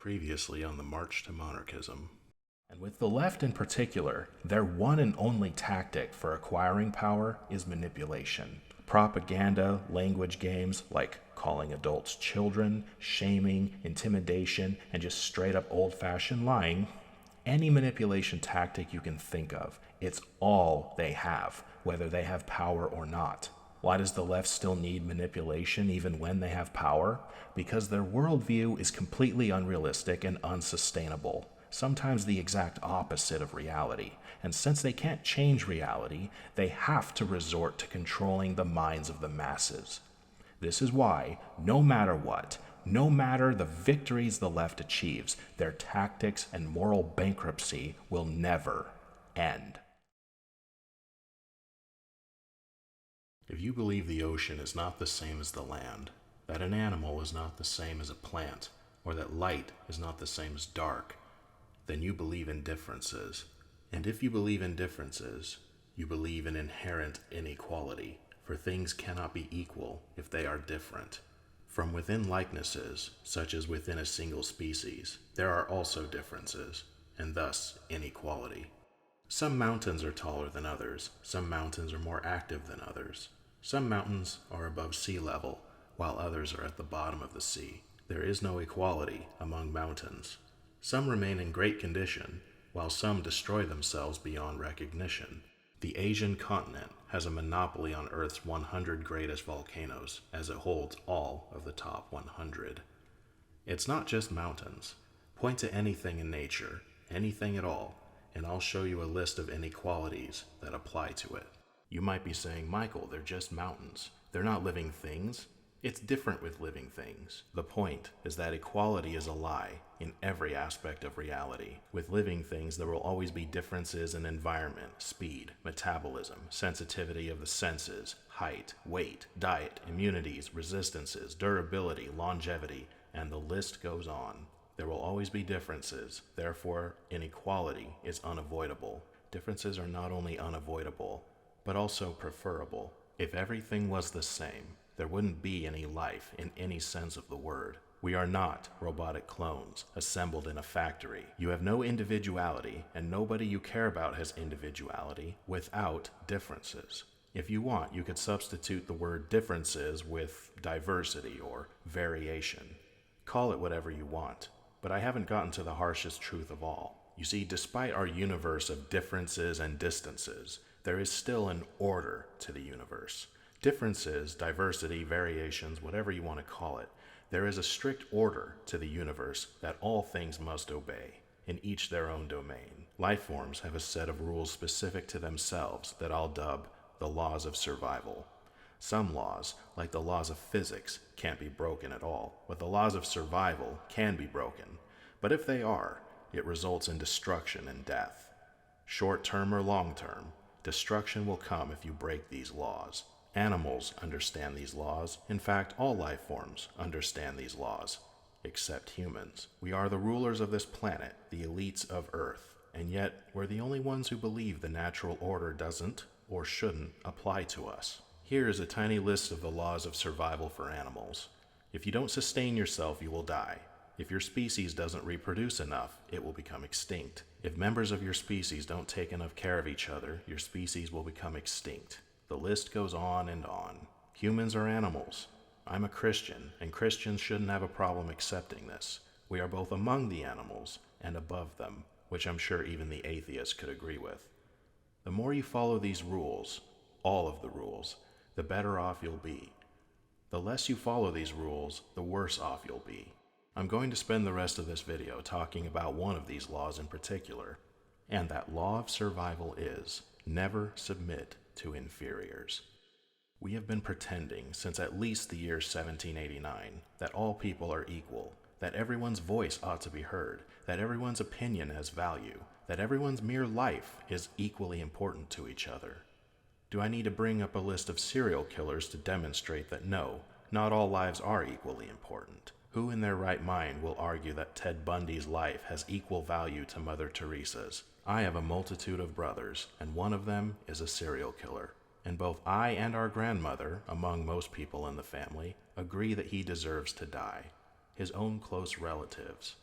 Previously on the March to Monarchism. And with the left in particular, their one and only tactic for acquiring power is manipulation. Propaganda, language games like calling adults children, shaming, intimidation, and just straight up old fashioned lying. Any manipulation tactic you can think of, it's all they have, whether they have power or not. Why does the left still need manipulation even when they have power? Because their worldview is completely unrealistic and unsustainable, sometimes the exact opposite of reality. And since they can't change reality, they have to resort to controlling the minds of the masses. This is why, no matter what, no matter the victories the left achieves, their tactics and moral bankruptcy will never end. If you believe the ocean is not the same as the land, that an animal is not the same as a plant, or that light is not the same as dark, then you believe in differences. And if you believe in differences, you believe in inherent inequality, for things cannot be equal if they are different. From within likenesses, such as within a single species, there are also differences, and thus inequality. Some mountains are taller than others, some mountains are more active than others. Some mountains are above sea level, while others are at the bottom of the sea. There is no equality among mountains. Some remain in great condition, while some destroy themselves beyond recognition. The Asian continent has a monopoly on Earth's 100 greatest volcanoes, as it holds all of the top 100. It's not just mountains. Point to anything in nature, anything at all, and I'll show you a list of inequalities that apply to it. You might be saying, Michael, they're just mountains. They're not living things. It's different with living things. The point is that equality is a lie in every aspect of reality. With living things, there will always be differences in environment, speed, metabolism, sensitivity of the senses, height, weight, diet, immunities, resistances, durability, longevity, and the list goes on. There will always be differences, therefore inequality is unavoidable. Differences are not only unavoidable, but also preferable. If everything was the same, there wouldn't be any life in any sense of the word. We are not robotic clones assembled in a factory. You have no individuality, and nobody you care about has individuality without differences. If you want, you could substitute the word differences with diversity or variation. Call it whatever you want. But I haven't gotten to the harshest truth of all. You see, despite our universe of differences and distances, there is still an order to the universe. Differences, diversity, variations, whatever you want to call it, there is a strict order to the universe that all things must obey, in each their own domain. Life forms have a set of rules specific to themselves that I'll dub the laws of survival. Some laws, like the laws of physics, can't be broken at all, but the laws of survival can be broken. But if they are, it results in destruction and death. Short-term or long-term, destruction will come if you break these laws. Animals understand these laws. In fact, all life forms understand these laws, except humans. We are the rulers of this planet, the elites of Earth, and yet we're the only ones who believe the natural order doesn't or shouldn't apply to us. Here is a tiny list of the laws of survival for animals. If you don't sustain yourself, you will die. If your species doesn't reproduce enough, it will become extinct. If members of your species don't take enough care of each other, your species will become extinct. The list goes on and on. Humans are animals. I'm a Christian, and Christians shouldn't have a problem accepting this. We are both among the animals and above them, which I'm sure even the atheist could agree with. The more you follow these rules, all of the rules, the better off you'll be. The less you follow these rules, the worse off you'll be. I'm going to spend the rest of this video talking about one of these laws in particular, and that law of survival is never submit to inferiors. We have been pretending since at least the year 1789 that all people are equal, that everyone's voice ought to be heard, that everyone's opinion has value, that everyone's mere life is equally important to each other. Do I need to bring up a list of serial killers to demonstrate that no, not all lives are equally important? Who in their right mind will argue that Ted Bundy's life has equal value to Mother Teresa's? I have a multitude of brothers, and one of them is a serial killer. And both I and our grandmother, among most people in the family, agree that he deserves to die. His own close relatives.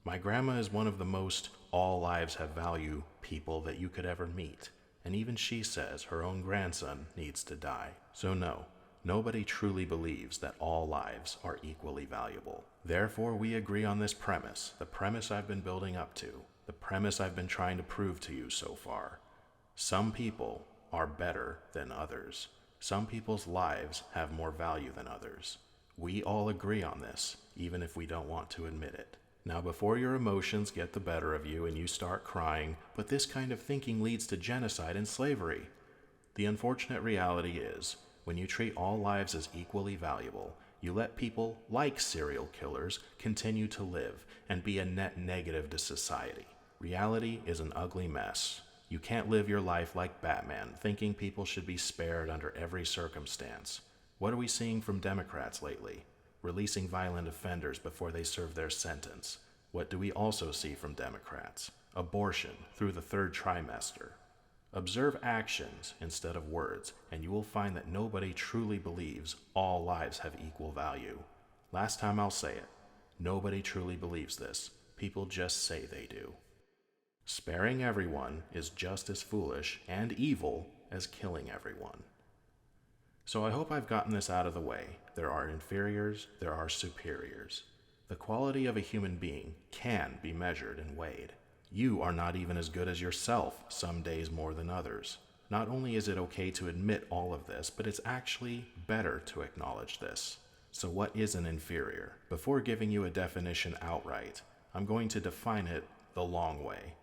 My grandma is one of the most all lives have value people that you could ever meet, and even she says her own grandson needs to die. So no, nobody truly believes that all lives are equally valuable. Therefore, we agree on this premise, the premise I've been building up to, the premise I've been trying to prove to you so far. Some people are better than others. Some people's lives have more value than others. We all agree on this, even if we don't want to admit it. Now, before your emotions get the better of you and you start crying, but this kind of thinking leads to genocide and slavery. The unfortunate reality is, when you treat all lives as equally valuable, you let people like serial killers continue to live and be a net negative to society. Reality is an ugly mess. You can't live your life like Batman, thinking people should be spared under every circumstance. What are we seeing from Democrats lately? Releasing violent offenders before they serve their sentence. What do we also see from Democrats? Abortion through the third trimester. Observe actions instead of words, and you will find that nobody truly believes all lives have equal value. Last time I'll say it. Nobody truly believes this. People just say they do. Sparing everyone is just as foolish and evil as killing everyone. So I hope I've gotten this out of the way. There are inferiors, there are superiors. The quality of a human being can be measured and weighed. You are not even as good as yourself, some days more than others. Not only is it okay to admit all of this, but it's actually better to acknowledge this. So what is an inferior? Before giving you a definition outright, I'm going to define it the long way.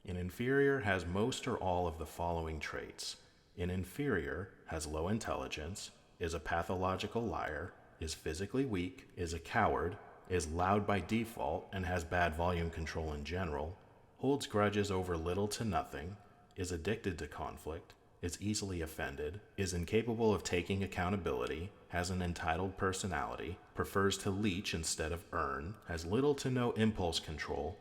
An inferior has most or all of the following traits. An inferior has low intelligence, is a pathological liar, is physically weak, is a coward, is loud by default and has bad volume control in general, holds grudges over little to nothing, is addicted to conflict, is easily offended, is incapable of taking accountability, has an entitled personality, prefers to leech instead of earn, has little to no impulse control,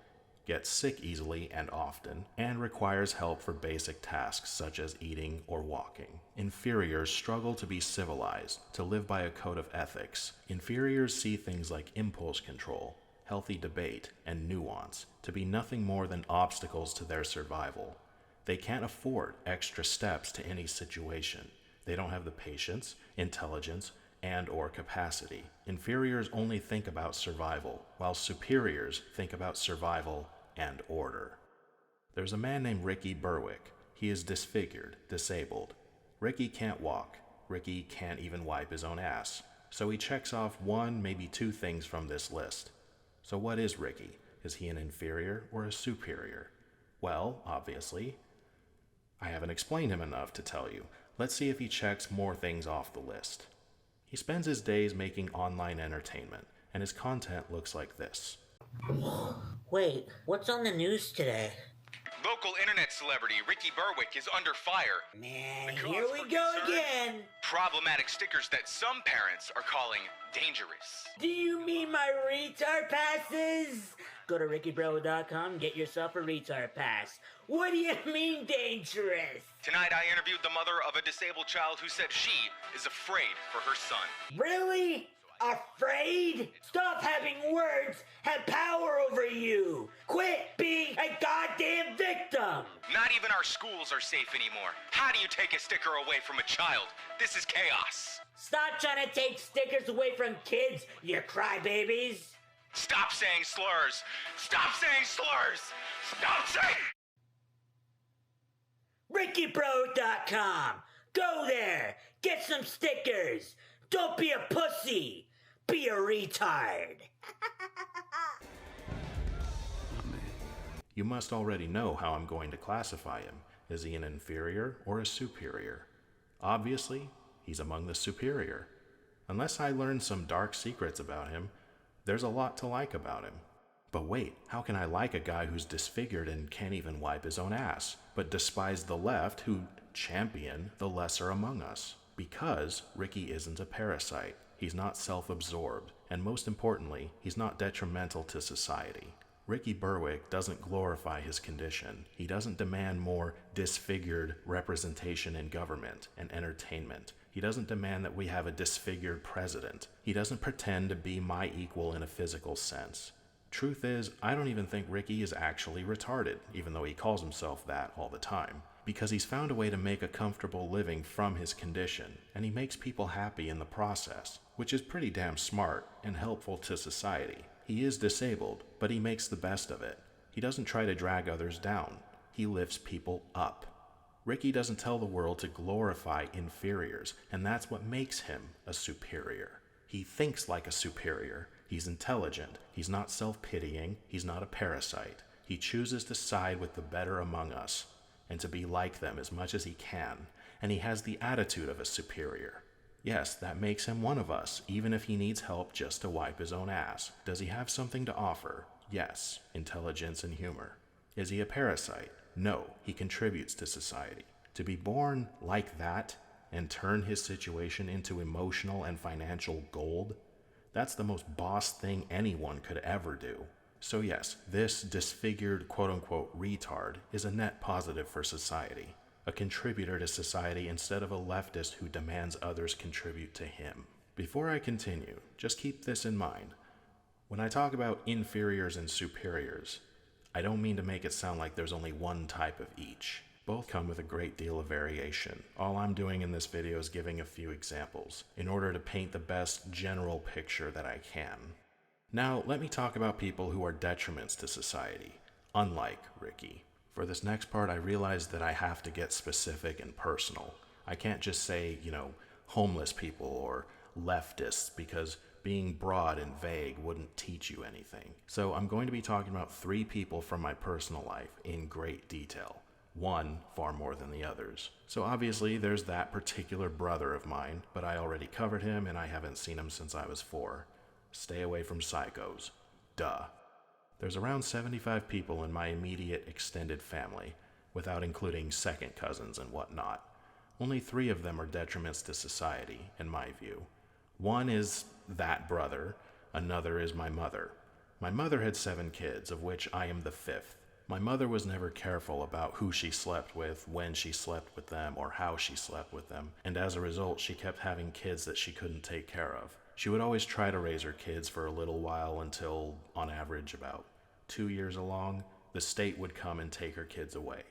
gets sick easily and often, and requires help for basic tasks such as eating or walking. Inferiors struggle to be civilized, to live by a code of ethics. Inferiors see things like impulse control, healthy debate, and nuance to be nothing more than obstacles to their survival. They can't afford extra steps to any situation. They don't have the patience, intelligence, and/or capacity. Inferiors only think about survival, while superiors think about survival and order. There's a man named Ricky Berwick. He is disfigured, disabled. Ricky can't walk. Ricky can't even wipe his own ass. So he checks off one, maybe two things from this list. So what is Ricky? Is he an inferior or a superior? Well, obviously, I haven't explained him enough to tell you. Let's see if he checks more things off the list. He spends his days making online entertainment, and his content looks like this. Wait, what's on the news today? Local internet celebrity Ricky Berwick is under fire. Man, The cause here we for go concern? again. Problematic stickers that some parents are calling dangerous. Do you mean my retard passes? Go to rickybro.com, get yourself a retard pass. What do you mean dangerous? Tonight I interviewed the mother of a disabled child who said she is afraid for her son. Really? Afraid? Stop having words have power over you. Quit being a goddamn victim. Not even our schools are safe anymore. How do you take a sticker away from a child? This is chaos. Stop trying to take stickers away from kids, you crybabies. Stop saying slurs. Stop saying slurs. Stop saying... rickybro.com. Go there. Get some stickers. Don't be a pussy. Be a retard. You must already know how I'm going to classify him. Is he an inferior or a superior? Obviously, he's among the superior. Unless I learn some dark secrets about him, there's a lot to like about him. But wait, how can I like a guy who's disfigured and can't even wipe his own ass, but despise the left who champion the lesser among us? Because Ricky isn't a parasite. He's not self-absorbed, and most importantly, he's not detrimental to society. Ricky Berwick doesn't glorify his condition. He doesn't demand more disfigured representation in government and entertainment. He doesn't demand that we have a disfigured president. He doesn't pretend to be my equal in a physical sense. Truth is, I don't even think Ricky is actually retarded, even though he calls himself that all the time, because he's found a way to make a comfortable living from his condition, and he makes people happy in the process, which is pretty damn smart and helpful to society. He is disabled, but he makes the best of it. He doesn't try to drag others down. He lifts people up. Ricky doesn't tell the world to glorify inferiors, and that's what makes him a superior. He thinks like a superior. He's intelligent. He's not self-pitying. He's not a parasite. He chooses to side with the better among us and to be like them as much as he can, and he has the attitude of a superior. Yes, that makes him one of us, even if he needs help just to wipe his own ass. Does he have something to offer? Yes, intelligence and humor. Is he a parasite? No, he contributes to society. To be born like that and turn his situation into emotional and financial gold, that's the most boss thing anyone could ever do. So yes, this disfigured quote-unquote retard is a net positive for society, a contributor to society instead of a leftist who demands others contribute to him. Before I continue, just keep this in mind. When I talk about inferiors and superiors, I don't mean to make it sound like there's only one type of each. Both come with a great deal of variation. All I'm doing in this video is giving a few examples in order to paint the best general picture that I can. Now, let me talk about people who are detriments to society, unlike Ricky. For this next part, I realized that I have to get specific and personal. I can't just say, homeless people or leftists, because being broad and vague wouldn't teach you anything. So I'm going to be talking about 3 people from my personal life in great detail. One far more than the others. So obviously there's that particular brother of mine, but I already covered him and I haven't seen him since I was 4. Stay away from psychos. Duh. There's around 75 people in my immediate extended family, without including second cousins and whatnot. Only 3 of them are detriments to society, in my view. One is that brother, another is my mother. My mother had 7 kids, of which I am the 5th. My mother was never careful about who she slept with, when she slept with them, or how she slept with them, and as a result, she kept having kids that she couldn't take care of. She would always try to raise her kids for a little while until, on average, about 2 years along, the state would come and take her kids away.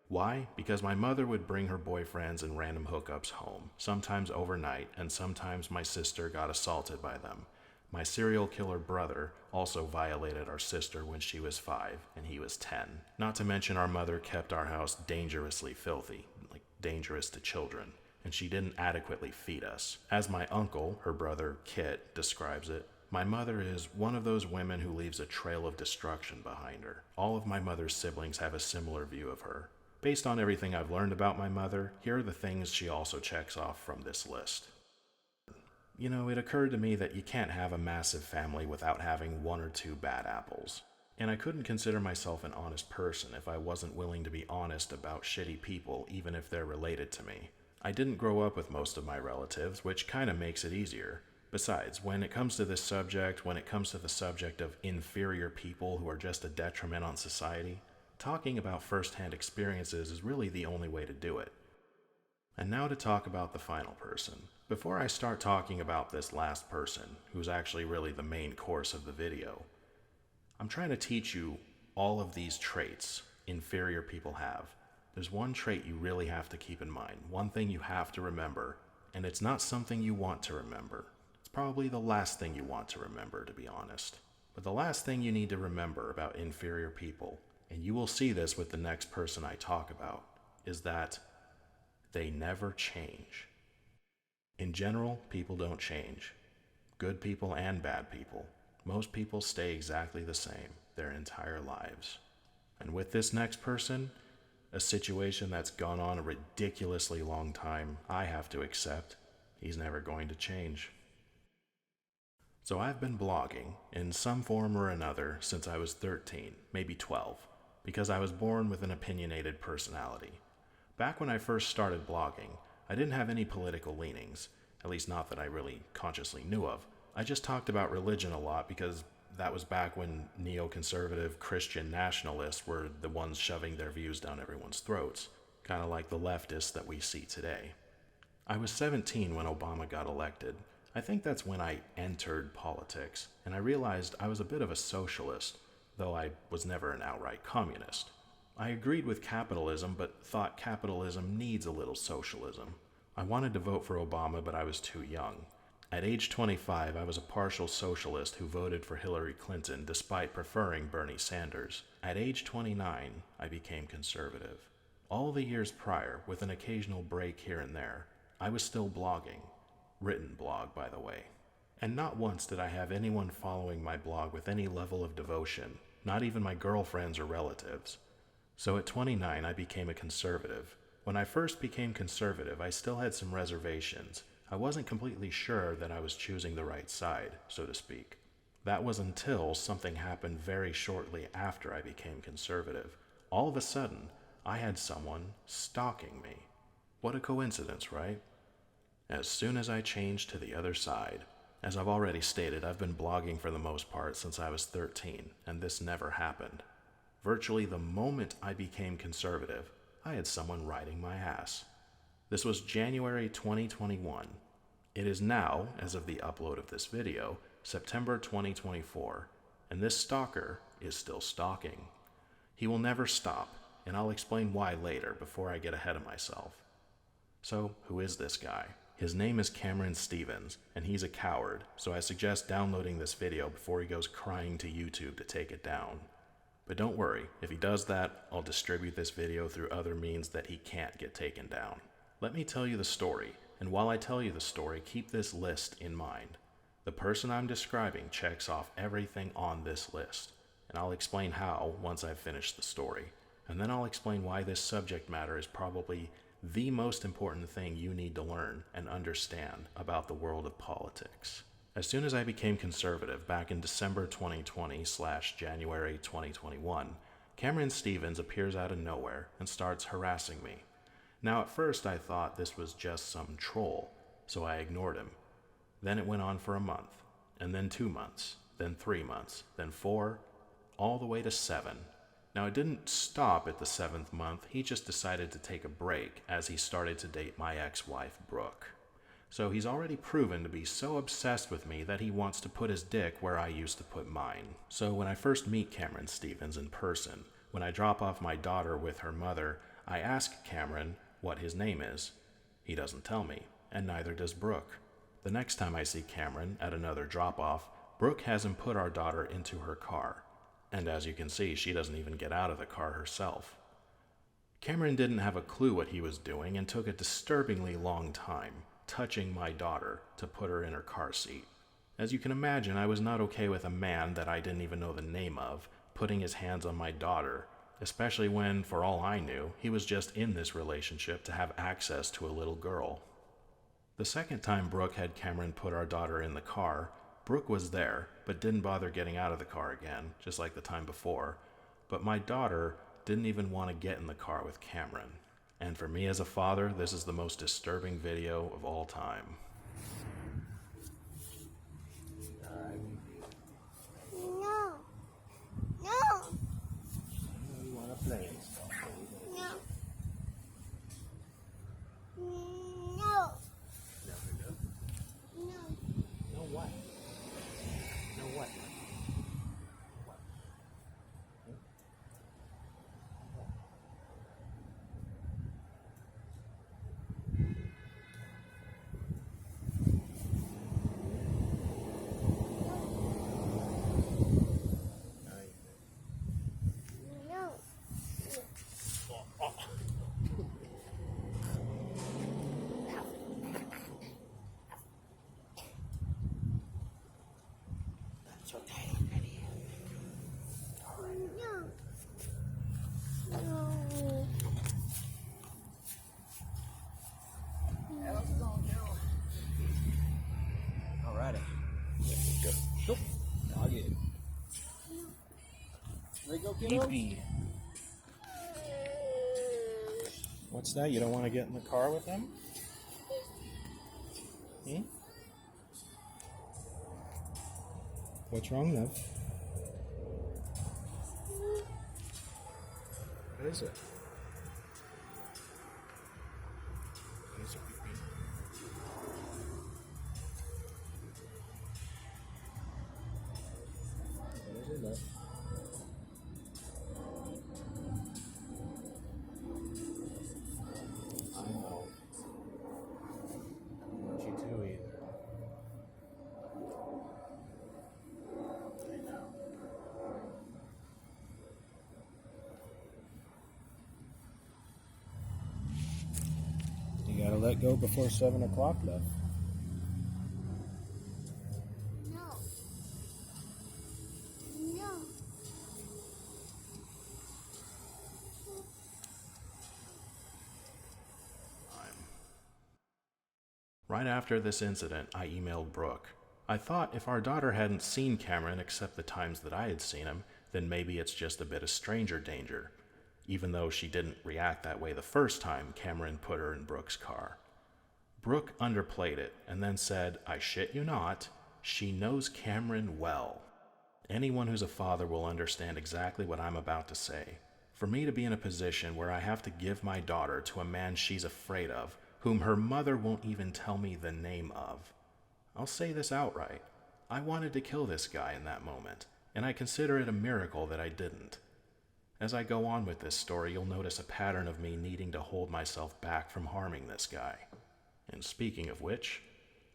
Why? Because my mother would bring her boyfriends and random hookups home, sometimes overnight, and sometimes my sister got assaulted by them. My serial killer brother also violated our sister when she was 5 and he was 10. Not to mention our mother kept our house dangerously filthy, like dangerous to children, and she didn't adequately feed us. As my uncle, her brother Kit, describes it, my mother is one of those women who leaves a trail of destruction behind her. All of my mother's siblings have a similar view of her. Based on everything I've learned about my mother, here are the things she also checks off from this list. It occurred to me that you can't have a massive family without having 1 or 2 bad apples. And I couldn't consider myself an honest person if I wasn't willing to be honest about shitty people, even if they're related to me. I didn't grow up with most of my relatives, which kind of makes it easier. Besides, when it comes to this subject, when it comes to the subject of inferior people who are just a detriment on society, talking about first-hand experiences is really the only way to do it. And now to talk about the final person. Before I start talking about this last person, who's actually really the main course of the video, I'm trying to teach you all of these traits inferior people have. There's one trait you really have to keep in mind, one thing you have to remember, and it's not something you want to remember. It's probably the last thing you want to remember, to be honest. But the last thing you need to remember about inferior people, and you will see this with the next person I talk about, is that they never change. In general, people don't change. Good people and bad people. Most people stay exactly the same their entire lives. And with this next person, a situation that's gone on a ridiculously long time, I have to accept he's never going to change. So I've been blogging in some form or another since I was 13, maybe 12, because I was born with an opinionated personality. Back when I first started blogging, I didn't have any political leanings, at least not that I really consciously knew of. I just talked about religion a lot because that was back when neoconservative Christian nationalists were the ones shoving their views down everyone's throats, kind of like the leftists that we see today. I was 17 when Obama got elected. I think that's when I entered politics, and I realized I was a bit of a socialist, though I was never an outright communist. I agreed with capitalism, but thought capitalism needs a little socialism. I wanted to vote for Obama, but I was too young. At age 25, I was a partial socialist who voted for Hillary Clinton despite preferring Bernie Sanders. At age 29, I became conservative. All the years prior, with an occasional break here and there, I was still blogging. Written blog, by the way. And not once did I have anyone following my blog with any level of devotion, not even my girlfriends or relatives. So at 29, I became a conservative. When I first became conservative, I still had some reservations. I wasn't completely sure that I was choosing the right side, so to speak. That was until something happened very shortly after I became conservative. All of a sudden, I had someone stalking me. What a coincidence, right? As soon as I changed to the other side, as I've already stated, I've been blogging for the most part since I was 13, and this never happened. Virtually the moment I became conservative, I had someone riding my ass. This was January 2021. It is now, as of the upload of this video, September 2024, and this stalker is still stalking. He will never stop, and I'll explain why later before I get ahead of myself. So, who is this guy? His name is Cameron Stevens, and he's a coward, so I suggest downloading this video before he goes crying to YouTube to take it down. But don't worry, if he does that, I'll distribute this video through other means that he can't get taken down. Let me tell you the story, and while I tell you the story, keep this list in mind. The person I'm describing checks off everything on this list, and I'll explain how once I've finished the story, and then I'll explain why this subject matter is probably the most important thing you need to learn and understand about the world of politics. As soon as I became conservative back in December 2020/January 2021, Cameron Stevens appears out of nowhere and starts harassing me. Now at first I thought this was just some troll, so I ignored him. Then it went on for a month, and then 2 months, then 3 months, then 4, all the way to 7. Now it didn't stop at the 7th month, he just decided to take a break as he started to date my ex-wife Brooke. So he's already proven to be so obsessed with me that he wants to put his dick where I used to put mine. So when I first meet Cameron Stevens in person, when I drop off my daughter with her mother, I ask Cameron what his name is. He doesn't tell me, and neither does Brooke. The next time I see Cameron at another drop-off, Brooke has him put our daughter into her car. And as you can see, she doesn't even get out of the car herself. Cameron didn't have a clue what he was doing and took a disturbingly long time touching my daughter to put her in her car seat. As you can imagine, I was not okay with a man that I didn't even know the name of putting his hands on my daughter, especially when, for all I knew, he was just in this relationship to have access to a little girl. The second time Brooke had Cameron put our daughter in the car, Brooke was there, but didn't bother getting out of the car again, just like the time before. But my daughter didn't even want to get in the car with Cameron. And for me as a father, this is the most disturbing video of all time. No. No. You want to play and stuff? No. No. No. No. No what? No what? No. That's okay. No. No. Alrighty. Go. Nope. I'll get it. Ready to go, kiddo? Yippee. What's that? You don't want to get in the car with him? Hmm? What's wrong, love? What is it? What is it, baby? Amanda. I know. I don't want you to either. I know. You gotta let go before 7 o'clock, love. No. No. Right after this incident, I emailed Brooke. I thought if our daughter hadn't seen Cameron except the times that I had seen him, then maybe it's just a bit of stranger danger, even though she didn't react that way the first time Cameron put her in Brooke's car. Brooke underplayed it and then said, I shit you not, she knows Cameron well. Anyone who's a father will understand exactly what I'm about to say. For me to be in a position where I have to give my daughter to a man she's afraid of, whom her mother won't even tell me the name of. I'll say this outright. I wanted to kill this guy in that moment, and I consider it a miracle that I didn't. As I go on with this story, you'll notice a pattern of me needing to hold myself back from harming this guy. And speaking of which,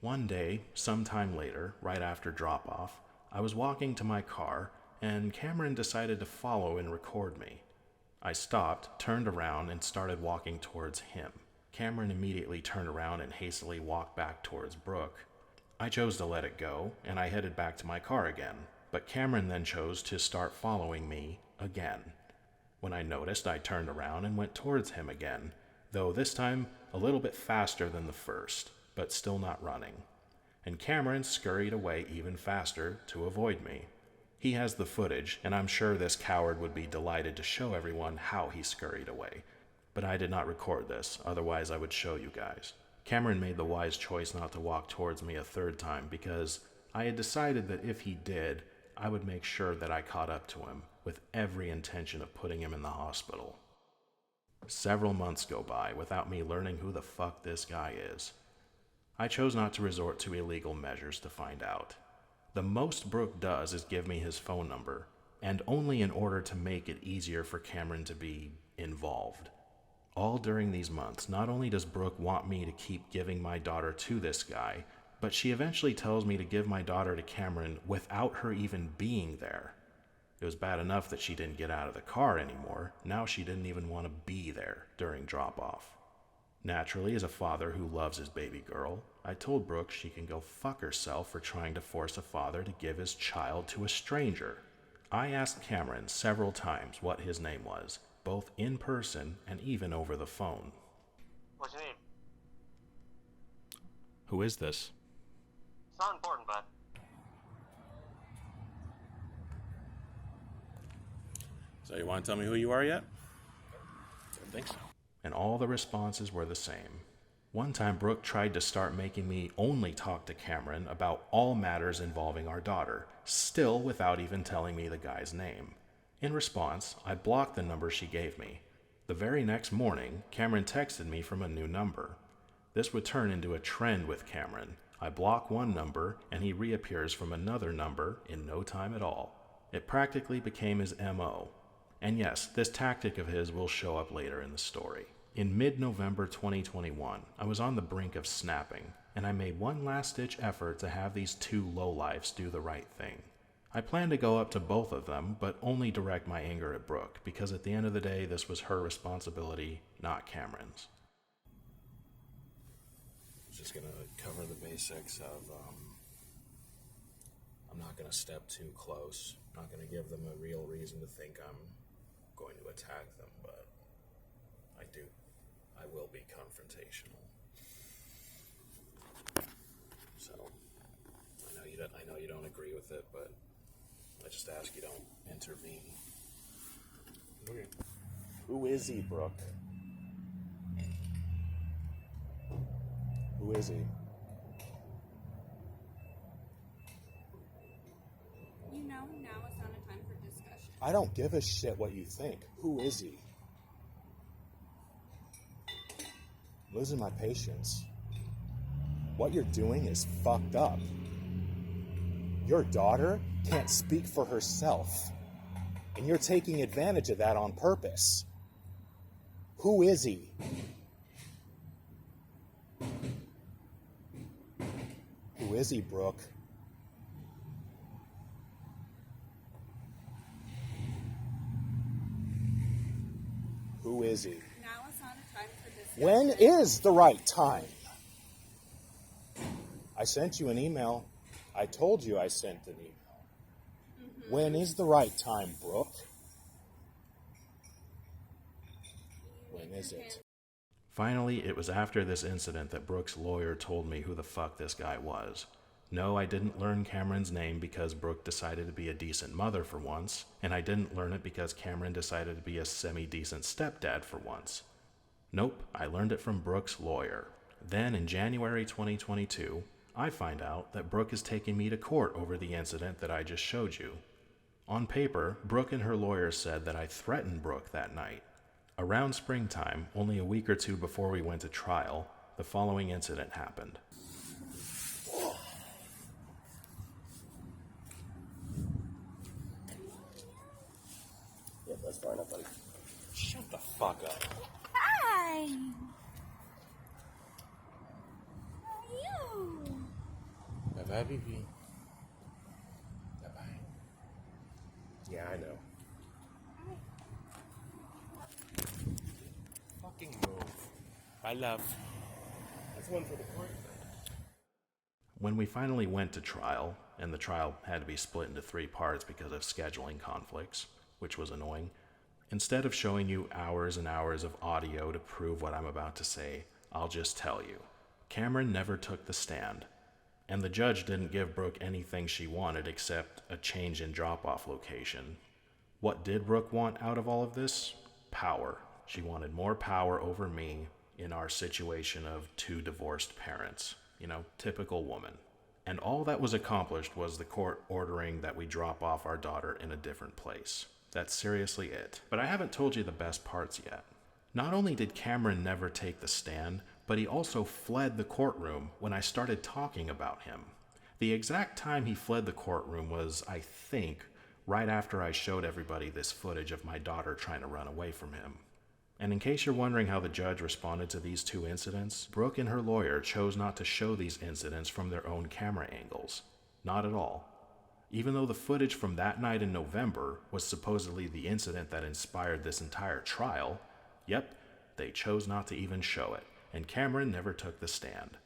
one day, sometime later, right after drop-off, I was walking to my car, and Cameron decided to follow and record me. I stopped, turned around, and started walking towards him. Cameron immediately turned around and hastily walked back towards Brooke. I chose to let it go, and I headed back to my car again, but Cameron then chose to start following me again. When I noticed, I turned around and went towards him again, though this time a little bit faster than the first, but still not running. And Cameron scurried away even faster to avoid me. He has the footage, and I'm sure this coward would be delighted to show everyone how he scurried away. But I did not record this, otherwise I would show you guys. Cameron made the wise choice not to walk towards me a third time because I had decided that if he did, I would make sure that I caught up to him, with every intention of putting him in the hospital. Several months go by without me learning who the fuck this guy is. I chose not to resort to illegal measures to find out. The most Brooke does is give me his phone number, and only in order to make it easier for Cameron to be involved. All during these months, not only does Brooke want me to keep giving my daughter to this guy, but she eventually tells me to give my daughter to Cameron without her even being there. It was bad enough that she didn't get out of the car anymore. Now she didn't even want to be there during drop-off. Naturally, as a father who loves his baby girl, I told Brooke she can go fuck herself for trying to force a father to give his child to a stranger. I asked Cameron several times what his name was, both in person and even over the phone. What's your name? Who is this? It's not important, bud. So you want to tell me who you are yet? I don't think so. And all the responses were the same. One time, Brooke tried to start making me only talk to Cameron about all matters involving our daughter, still without even telling me the guy's name. In response, I blocked the number she gave me. The very next morning, Cameron texted me from a new number. This would turn into a trend with Cameron. I block one number, and he reappears from another number in no time at all. It practically became his MO. And yes, this tactic of his will show up later in the story. In mid-November 2021, I was on the brink of snapping, and I made one last-ditch effort to have these two lowlifes do the right thing. I planned to go up to both of them, but only direct my anger at Brooke, because at the end of the day, this was her responsibility, not Cameron's. Just gonna cover the basics of, I'm not gonna step too close. I'm not gonna give them a real reason to think I'm going to attack them, but I will be confrontational. So, I know you don't agree with it, but I just ask you don't intervene. Okay. Who is he, Brooke? Who is he? You know, now is not a time for discussion. I don't give a shit what you think. Who is he? I'm losing my patience. What you're doing is fucked up. Your daughter can't speak for herself. And you're taking advantage of that on purpose. Who is he? Who is he, Brooke? Who is he? Now is not a time for discussion. When is the right time? I sent you an email. I told you I sent an email. When is the right time, Brooke? When is it? Finally, it was after this incident that Brooke's lawyer told me who the fuck this guy was. No, I didn't learn Cameron's name because Brooke decided to be a decent mother for once, and I didn't learn it because Cameron decided to be a semi-decent stepdad for once. Nope, I learned it from Brooke's lawyer. Then, in January 2022, I find out that Brooke is taking me to court over the incident that I just showed you. On paper, Brooke and her lawyer said that I threatened Brooke that night. Around springtime, only a week or two before we went to trial, the following incident happened. Yeah, that's fine, buddy. Shut the fuck up. Hi. How are you? Bye-bye, baby. Bye-bye. Yeah, I know. Fucking move. Bye, love. That's one for the court. When we finally went to trial, and the trial had to be split into 3 parts because of scheduling conflicts, which was annoying, instead of showing you hours and hours of audio to prove what I'm about to say, I'll just tell you. Cameron never took the stand, and the judge didn't give Brooke anything she wanted except a change in drop-off location. What did Brooke want out of all of this? Power. She wanted more power over me in our situation of 2 divorced parents. You know, typical woman. And all that was accomplished was the court ordering that we drop off our daughter in a different place. That's seriously it. But I haven't told you the best parts yet. Not only did Cameron never take the stand, but he also fled the courtroom when I started talking about him. The exact time he fled the courtroom was, I think, right after I showed everybody this footage of my daughter trying to run away from him. And in case you're wondering how the judge responded to these 2 incidents, Brooke and her lawyer chose not to show these incidents from their own camera angles. Not at all. Even though the footage from that night in November was supposedly the incident that inspired this entire trial, yep, they chose not to even show it, and Cameron never took the stand.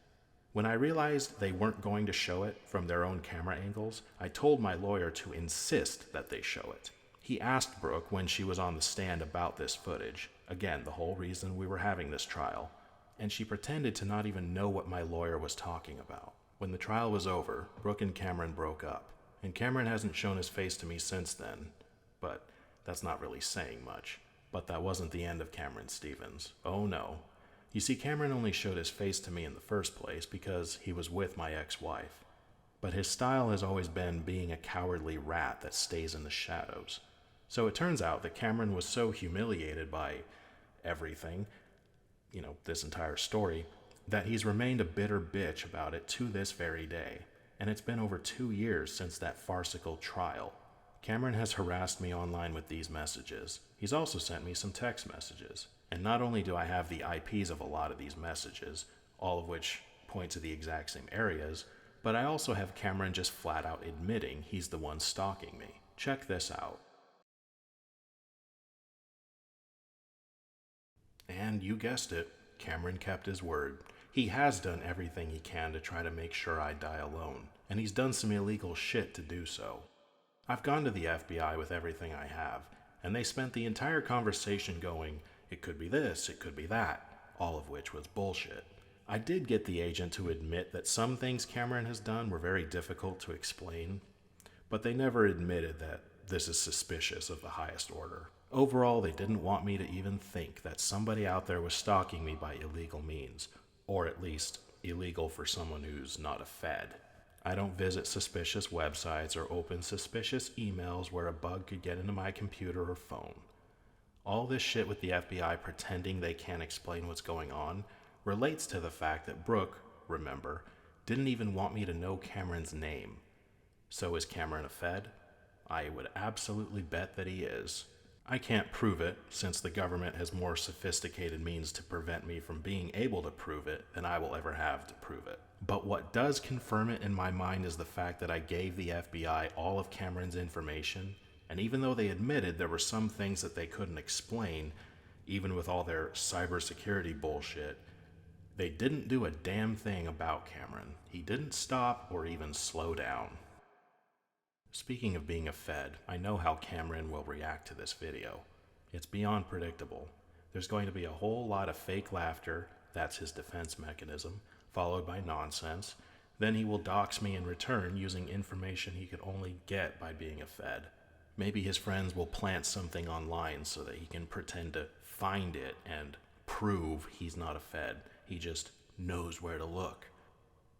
When I realized they weren't going to show it from their own camera angles, I told my lawyer to insist that they show it. He asked Brooke when she was on the stand about this footage, again, the whole reason we were having this trial, and she pretended to not even know what my lawyer was talking about. When the trial was over, Brooke and Cameron broke up, and Cameron hasn't shown his face to me since then, but that's not really saying much. But that wasn't the end of Cameron Stevens. Oh no. You see, Cameron only showed his face to me in the first place because he was with my ex-wife. But his style has always been being a cowardly rat that stays in the shadows. So it turns out that Cameron was so humiliated by everything, this entire story, that he's remained a bitter bitch about it to this very day. And it's been over 2 years since that farcical trial. Cameron has harassed me online with these messages. He's also sent me some text messages. And not only do I have the IPs of a lot of these messages, all of which point to the exact same areas, but I also have Cameron just flat out admitting he's the one stalking me. Check this out. And you guessed it, Cameron kept his word. He has done everything he can to try to make sure I die alone, and he's done some illegal shit to do so. I've gone to the FBI with everything I have, and they spent the entire conversation going, it could be this, it could be that, all of which was bullshit. I did get the agent to admit that some things Cameron has done were very difficult to explain, but they never admitted that this is suspicious of the highest order. Overall, they didn't want me to even think that somebody out there was stalking me by illegal means, or at least illegal for someone who's not a Fed. I don't visit suspicious websites or open suspicious emails where a bug could get into my computer or phone. All this shit with the FBI pretending they can't explain what's going on relates to the fact that Brooke, remember, didn't even want me to know Cameron's name. So is Cameron a Fed? I would absolutely bet that he is. I can't prove it, since the government has more sophisticated means to prevent me from being able to prove it than I will ever have to prove it. But what does confirm it in my mind is the fact that I gave the FBI all of Cameron's information, and even though they admitted there were some things that they couldn't explain, even with all their cybersecurity bullshit, they didn't do a damn thing about Cameron. He didn't stop or even slow down. Speaking of being a Fed, I know how Cameron will react to this video. It's beyond predictable. There's going to be a whole lot of fake laughter, that's his defense mechanism, followed by nonsense. Then he will dox me in return using information he could only get by being a Fed. Maybe his friends will plant something online so that he can pretend to find it and prove he's not a Fed. He just knows where to look.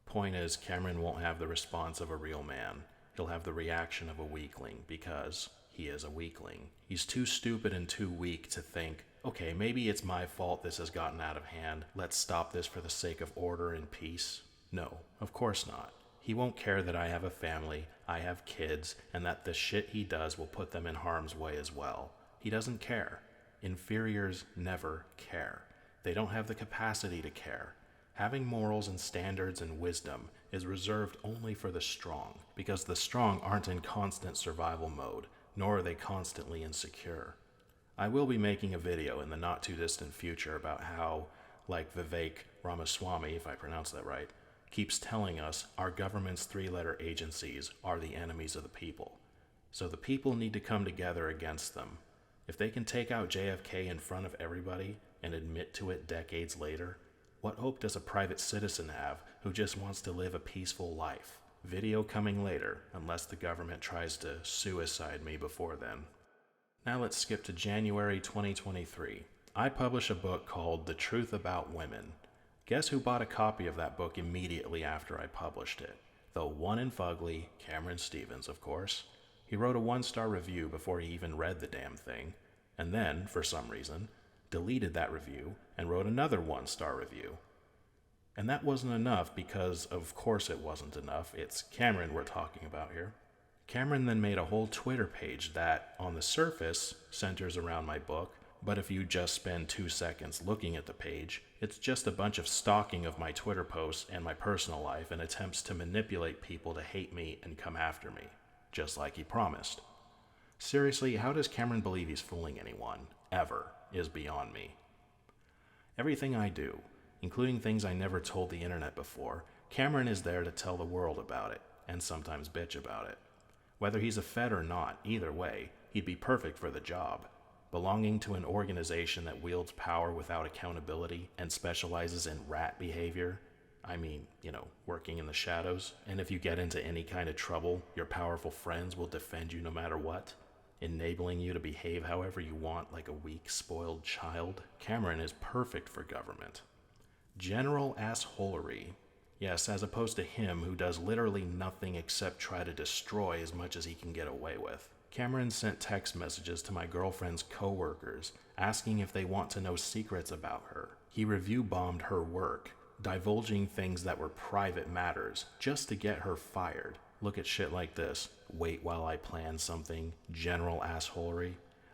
Point is, Cameron won't have the response of a real man. He'll have the reaction of a weakling because he is a weakling. He's too stupid and too weak to think, okay, maybe it's my fault this has gotten out of hand. Let's stop this for the sake of order and peace. No, of course not. He won't care that I have a family, I have kids, and that the shit he does will put them in harm's way as well. He doesn't care. Inferiors never care. They don't have the capacity to care. Having morals and standards and wisdom is reserved only for the strong, because the strong aren't in constant survival mode, nor are they constantly insecure. I will be making a video in the not too distant future about how, like Vivek Ramaswamy, if I pronounce that right, keeps telling us our government's three-letter agencies are the enemies of the people. So the people need to come together against them. If they can take out JFK in front of everybody and admit to it decades later, what hope does a private citizen have who just wants to live a peaceful life? Video coming later, unless the government tries to suicide me before then. Now let's skip to January 2023. I publish a book called The Truth About Women. Guess who bought a copy of that book immediately after I published it? The one and fugly Cameron Stevens, of course. He wrote a 1-star review before he even read the damn thing, and then, for some reason, deleted that review and wrote another 1-star review. And that wasn't enough because, of course it wasn't enough. It's Cameron we're talking about here. Cameron then made a whole Twitter page that, on the surface, centers around my book, but if you just spend 2 seconds looking at the page, it's just a bunch of stalking of my Twitter posts and my personal life and attempts to manipulate people to hate me and come after me, just like he promised. Seriously, how does Cameron believe he's fooling anyone, ever, is beyond me. Everything I do, including things I never told the internet before, Cameron is there to tell the world about it, and sometimes bitch about it. Whether he's a Fed or not, either way, he'd be perfect for the job. Belonging to an organization that wields power without accountability and specializes in rat behavior, working in the shadows, and if you get into any kind of trouble, your powerful friends will defend you no matter what, enabling you to behave however you want like a weak, spoiled child. Cameron is perfect for government. General assholery. Yes, as opposed to him who does literally nothing except try to destroy as much as he can get away with. Cameron sent text messages to my girlfriend's co-workers, asking if they want to know secrets about her. He review bombed her work, divulging things that were private matters, just to get her fired. Look at shit like this. Wait while I plan something. General assholery.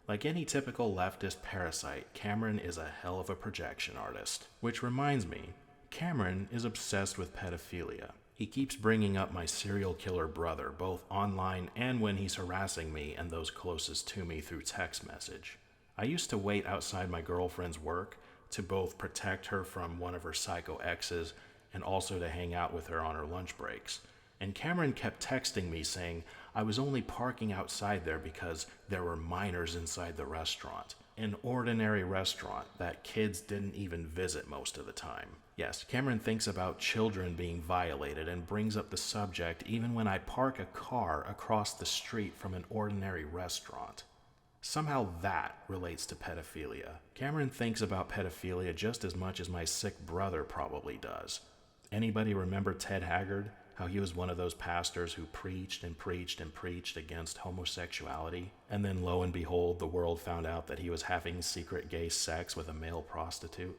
Like any typical leftist parasite, Cameron is a hell of a projection artist. Which reminds me, Cameron is obsessed with pedophilia. He keeps bringing up my serial killer brother, both online and when he's harassing me and those closest to me through text message. I used to wait outside my girlfriend's work to both protect her from one of her psycho exes and also to hang out with her on her lunch breaks. And Cameron kept texting me saying I was only parking outside there because there were minors inside the restaurant. An ordinary restaurant that kids didn't even visit most of the time. Yes, Cameron thinks about children being violated and brings up the subject even when I park a car across the street from an ordinary restaurant. Somehow that relates to pedophilia. Cameron thinks about pedophilia just as much as my sick brother probably does. Anybody remember Ted Haggard? How he was one of those pastors who preached and preached and preached against homosexuality, and then lo and behold, the world found out that he was having secret gay sex with a male prostitute?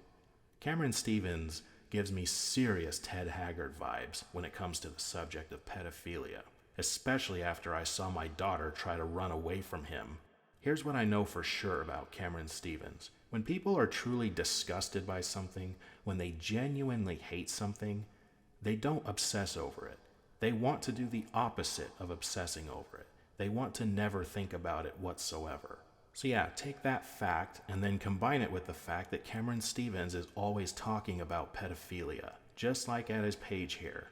Cameron Stevens gives me serious Ted Haggard vibes when it comes to the subject of pedophilia. especially after I saw my daughter try to run away from him. Here's what I know for sure about Cameron Stevens. When people are truly disgusted by something, when they genuinely hate something, they don't obsess over it. They want to do the opposite of obsessing over it. They want to never think about it whatsoever. So yeah, take that fact and then combine it with the fact that Cameron Stevens is always talking about pedophilia, just like at his page here.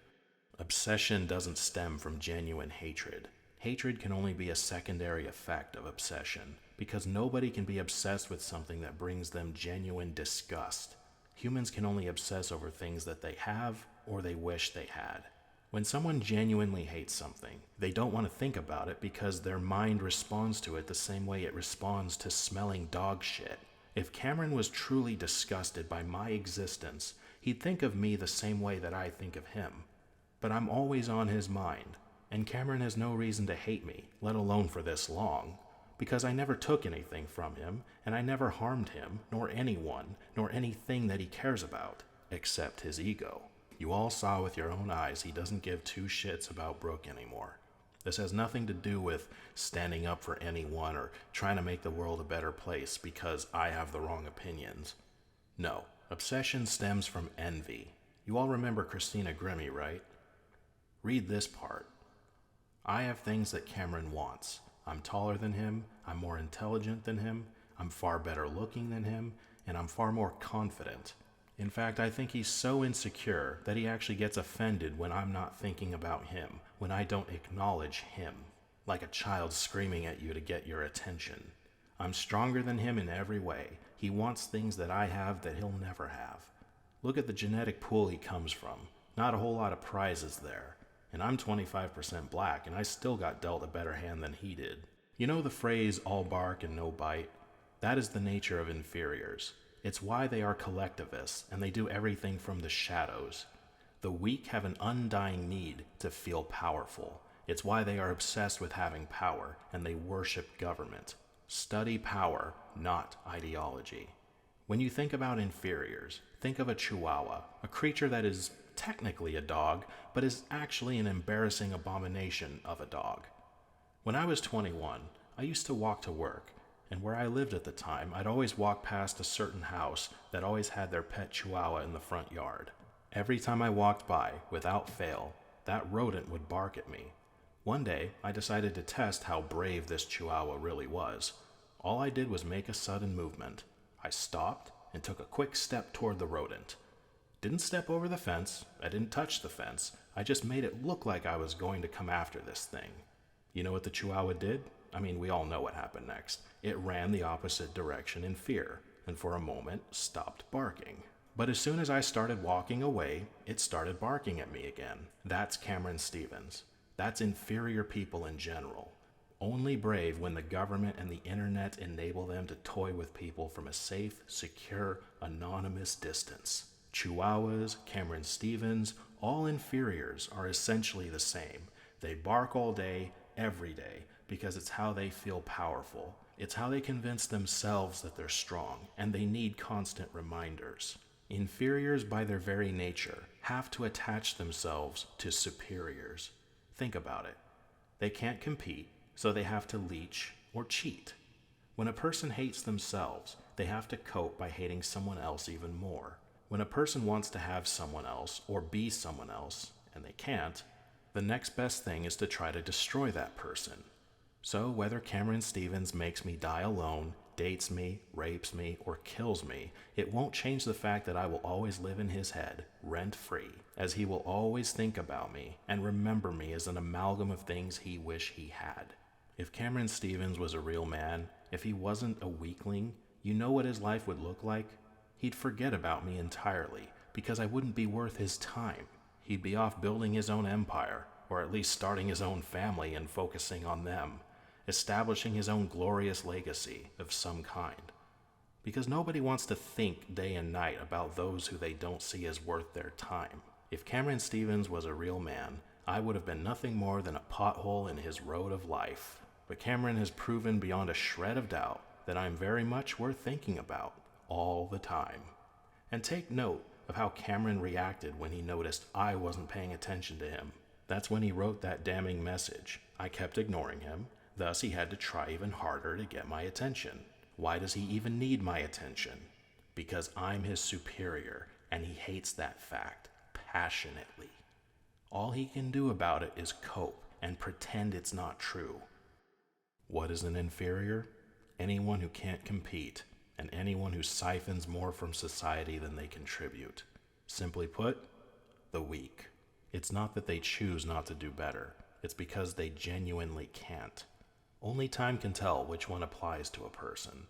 Obsession doesn't stem from genuine hatred. Hatred can only be a secondary effect of obsession, because nobody can be obsessed with something that brings them genuine disgust. Humans can only obsess over things that they have or they wish they had. When someone genuinely hates something, they don't want to think about it because their mind responds to it the same way it responds to smelling dog shit. If Cameron was truly disgusted by my existence, he'd think of me the same way that I think of him. But I'm always on his mind, and Cameron has no reason to hate me, let alone for this long, because I never took anything from him, and I never harmed him, nor anyone, nor anything that he cares about, except his ego. You all saw with your own eyes he doesn't give two shits about Brooke anymore. This has nothing to do with standing up for anyone or trying to make the world a better place because I have the wrong opinions. No, obsession stems from envy. You all remember Christina Grimmie, right? Read this part. I have things that Cameron wants. I'm taller than him, I'm more intelligent than him, I'm far better looking than him, and I'm far more confident. In fact, I think he's so insecure that he actually gets offended when I'm not thinking about him, when I don't acknowledge him, like a child screaming at you to get your attention. I'm stronger than him in every way. He wants things that I have that he'll never have. Look at the genetic pool he comes from. Not a whole lot of prizes there. And I'm 25% black, and I still got dealt a better hand than he did. You know the phrase, all bark and no bite? That is the nature of inferiors. It's why they are collectivists, and they do everything from the shadows. The weak have an undying need to feel powerful. It's why they are obsessed with having power, and they worship government. Study power, not ideology. When you think about inferiors, think of a chihuahua, a creature that is technically a dog, but is actually an embarrassing abomination of a dog. When I was 21, I used to walk to work, and where I lived at the time, I'd always walk past a certain house that always had their pet chihuahua in the front yard. Every time I walked by, without fail, that rodent would bark at me. One day, I decided to test how brave this chihuahua really was. All I did was make a sudden movement. I stopped and took a quick step toward the rodent. Didn't step over the fence, I didn't touch the fence, I just made it look like I was going to come after this thing. You know what the chihuahua did? I mean, we all know what happened next. It ran the opposite direction in fear, and for a moment stopped barking. But as soon as I started walking away, it started barking at me again. That's Cameron Stevens. That's inferior people in general. Only brave when the government and the internet enable them to toy with people from a safe, secure, anonymous distance. Chihuahuas, Cameron Stevens, all inferiors are essentially the same. They bark all day, every day, because it's how they feel powerful. It's how they convince themselves that they're strong, and they need constant reminders. Inferiors, by their very nature, have to attach themselves to superiors. Think about it. They can't compete, so they have to leech or cheat. When a person hates themselves, they have to cope by hating someone else even more. When a person wants to have someone else or be someone else, and they can't, the next best thing is to try to destroy that person. So whether Cameron Stevens makes me die alone, dates me, rapes me, or kills me, it won't change the fact that I will always live in his head, rent-free, as he will always think about me and remember me as an amalgam of things he wished he had. If Cameron Stevens was a real man, if he wasn't a weakling, you know what his life would look like? He'd forget about me entirely, because I wouldn't be worth his time. He'd be off building his own empire, or at least starting his own family and focusing on them, establishing his own glorious legacy of some kind. Because nobody wants to think day and night about those who they don't see as worth their time. If Cameron Stevens was a real man, I would have been nothing more than a pothole in his road of life. But Cameron has proven beyond a shred of doubt that I'm very much worth thinking about, all the time. And take note of how Cameron reacted when he noticed I wasn't paying attention to him. That's when he wrote that damning message. I kept ignoring him, thus he had to try even harder to get my attention. Why does he even need my attention? Because I'm his superior, and he hates that fact passionately. All he can do about it is cope and pretend it's not true. What is an inferior? Anyone who can't compete, and anyone who siphons more from society than they contribute. Simply put, the weak. It's not that they choose not to do better, it's because they genuinely can't. Only time can tell which one applies to a person.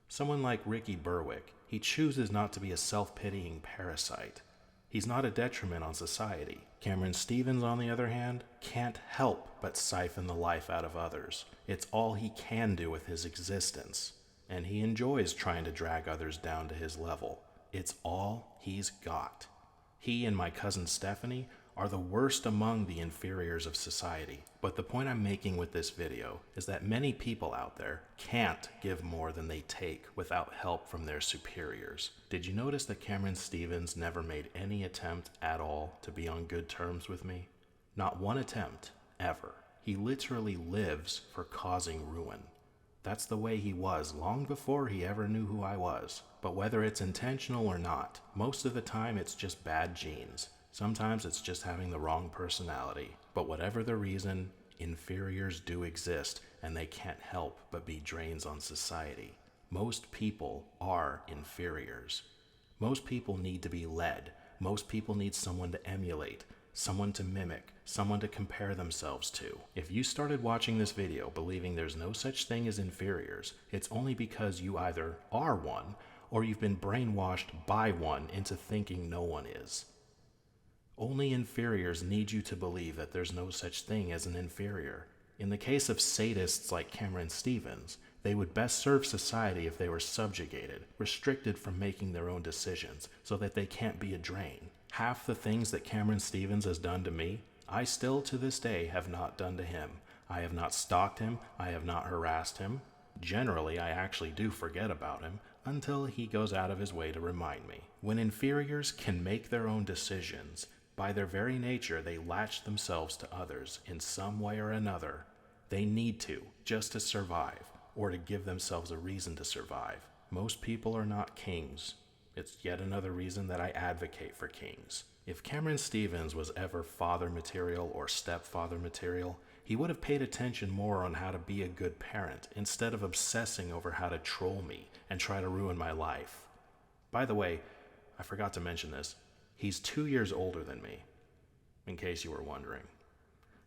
Someone like Ricky Berwick, he chooses not to be a self-pitying parasite. He's not a detriment on society. Cameron Stevens, on the other hand, can't help but siphon the life out of others. It's all he can do with his existence, and he enjoys trying to drag others down to his level. It's all he's got. He and my cousin Stephanie are the worst among the inferiors of society. But the point I'm making with this video is that many people out there can't give more than they take without help from their superiors. Did you notice that Cameron Stevens never made any attempt at all to be on good terms with me? Not one attempt, ever. He literally lives for causing ruin. That's the way he was long before he ever knew who I was. But whether it's intentional or not, most of the time it's just bad genes. Sometimes it's just having the wrong personality. But whatever the reason, inferiors do exist, and they can't help but be drains on society. Most people are inferiors. Most people need to be led. Most people need someone to emulate, someone to mimic, someone to compare themselves to. If you started watching this video believing there's no such thing as inferiors, it's only because you either are one, or you've been brainwashed by one into thinking no one is. Only inferiors need you to believe that there's no such thing as an inferior. In the case of sadists like Cameron Stevens, they would best serve society if they were subjugated, restricted from making their own decisions, so that they can't be a drain. Half the things that Cameron Stevens has done to me, I still to this day have not done to him. I have not stalked him, I have not harassed him. Generally, I actually do forget about him, until he goes out of his way to remind me. When inferiors can make their own decisions, by their very nature, they latch themselves to others in some way or another. They need to, just to survive, or to give themselves a reason to survive. Most people are not kings. It's yet another reason that I advocate for kings. If Cameron Stevens was ever father material or stepfather material, he would have paid attention more on how to be a good parent instead of obsessing over how to troll me and try to ruin my life. By the way, I forgot to mention this. He's 2 years older than me, in case you were wondering.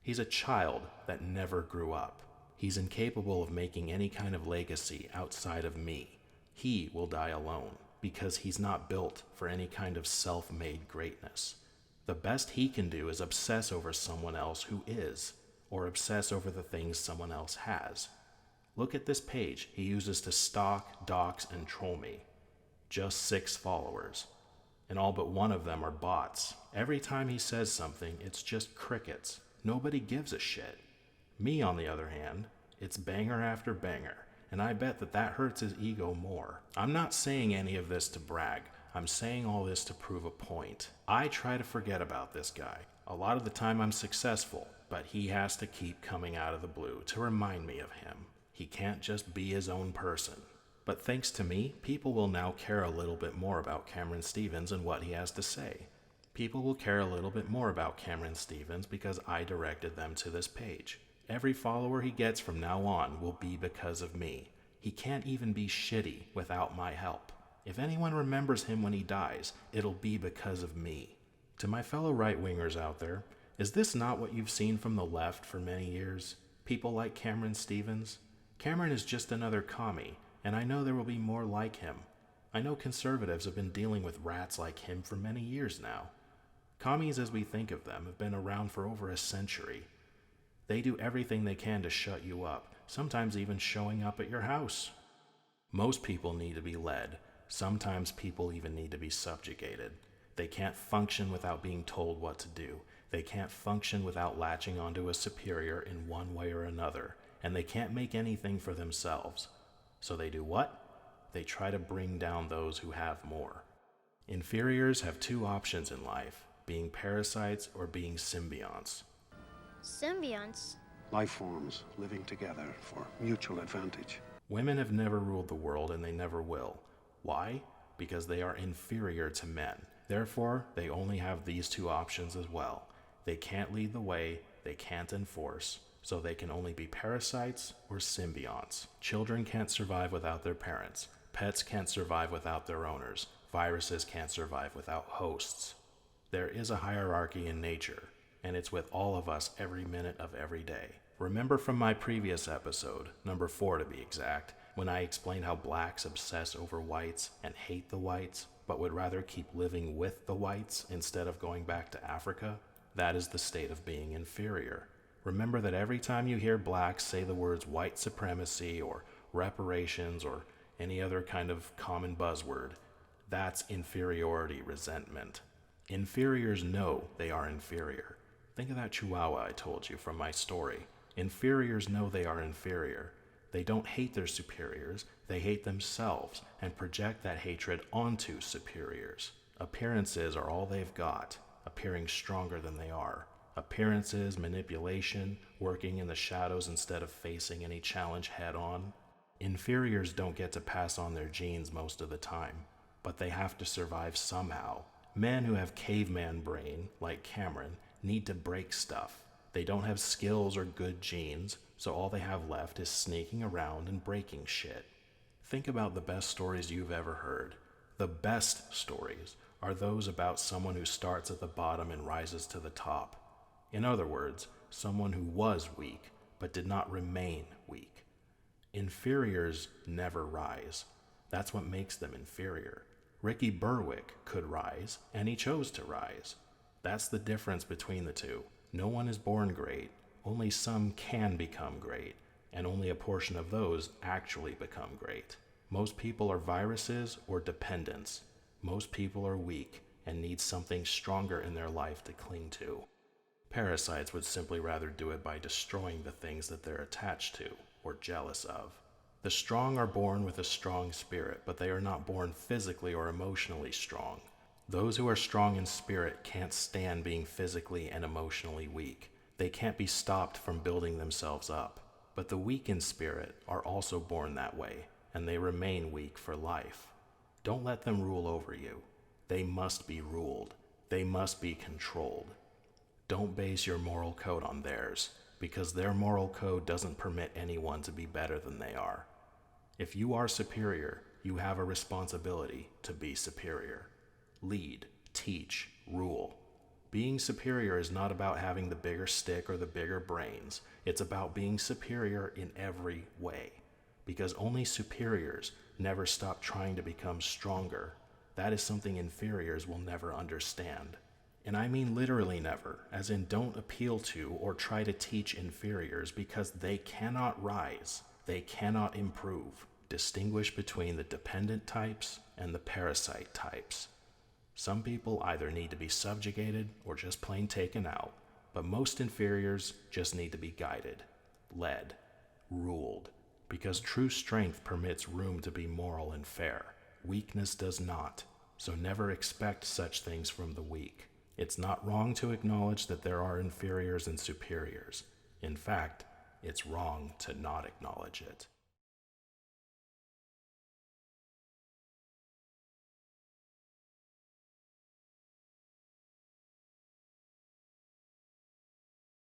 He's a child that never grew up. He's incapable of making any kind of legacy outside of me. He will die alone because he's not built for any kind of self-made greatness. The best he can do is obsess over someone else who is, or obsess over the things someone else has. Look at this page he uses to stalk, dox, and troll me. Just 6 followers. And all but one of them are bots. Every time he says something, it's just crickets. Nobody gives a shit. Me, on the other hand, it's banger after banger, and I bet that hurts his ego more. I'm not saying any of this to brag. I'm saying all this to prove a point. I try to forget about this guy. A lot of the time I'm successful, but he has to keep coming out of the blue to remind me of him. He can't just be his own person. But thanks to me, people will now care a little bit more about Cameron Stevens and what he has to say. People will care a little bit more about Cameron Stevens because I directed them to this page. Every follower he gets from now on will be because of me. He can't even be shitty without my help. If anyone remembers him when he dies, it'll be because of me. To my fellow right-wingers out there, is this not what you've seen from the left for many years? People like Cameron Stevens? Cameron is just another commie. And I know there will be more like him. I know conservatives have been dealing with rats like him for many years now. Commies, as we think of them, have been around for over a century. They do everything they can to shut you up, sometimes even showing up at your house. Most people need to be led. Sometimes people even need to be subjugated. They can't function without being told what to do. They can't function without latching onto a superior in one way or another. And they can't make anything for themselves. So they do what? They try to bring down those who have more. Inferiors have 2 options in life, being parasites or being symbionts. Symbionts? Life forms living together for mutual advantage. Women have never ruled the world and they never will. Why? Because they are inferior to men. Therefore, they only have these two options as well. They can't lead the way, they can't enforce, so they can only be parasites or symbionts. Children can't survive without their parents. Pets can't survive without their owners. Viruses can't survive without hosts. There is a hierarchy in nature, and it's with all of us every minute of every day. Remember from my previous episode, number 4 to be exact, when I explained how blacks obsess over whites and hate the whites, but would rather keep living with the whites instead of going back to Africa? That is the state of being inferior. Remember that every time you hear blacks say the words white supremacy or reparations or any other kind of common buzzword, that's inferiority resentment. Inferiors know they are inferior. Think of that chihuahua I told you from my story. Inferiors know they are inferior. They don't hate their superiors, they hate themselves and project that hatred onto superiors. Appearances are all they've got, appearing stronger than they are. Appearances, manipulation, working in the shadows instead of facing any challenge head on. Inferiors don't get to pass on their genes most of the time, but they have to survive somehow. Men who have caveman brain, like Cameron, need to break stuff. They don't have skills or good genes, so all they have left is sneaking around and breaking shit. Think about the best stories you've ever heard. The best stories are those about someone who starts at the bottom and rises to the top. In other words, someone who was weak, but did not remain weak. Inferiors never rise. That's what makes them inferior. Ricky Berwick could rise, and he chose to rise. That's the difference between the two. No one is born great. Only some can become great, and only a portion of those actually become great. Most people are viruses or dependents. Most people are weak and need something stronger in their life to cling to. Parasites would simply rather do it by destroying the things that they're attached to or jealous of. The strong are born with a strong spirit, but they are not born physically or emotionally strong. Those who are strong in spirit can't stand being physically and emotionally weak. They can't be stopped from building themselves up. But the weak in spirit are also born that way, and they remain weak for life. Don't let them rule over you. They must be ruled. They must be controlled. Don't base your moral code on theirs, because their moral code doesn't permit anyone to be better than they are. If you are superior, you have a responsibility to be superior. Lead, teach, rule. Being superior is not about having the bigger stick or the bigger brains. It's about being superior in every way. Because only superiors never stop trying to become stronger. That is something inferiors will never understand. And I mean literally never, as in don't appeal to or try to teach inferiors because they cannot rise, they cannot improve. Distinguish between the dependent types and the parasite types. Some people either need to be subjugated or just plain taken out, but most inferiors just need to be guided, led, ruled, because true strength permits room to be moral and fair. Weakness does not, so never expect such things from the weak. It's not wrong to acknowledge that there are inferiors and superiors. In fact, it's wrong to not acknowledge it.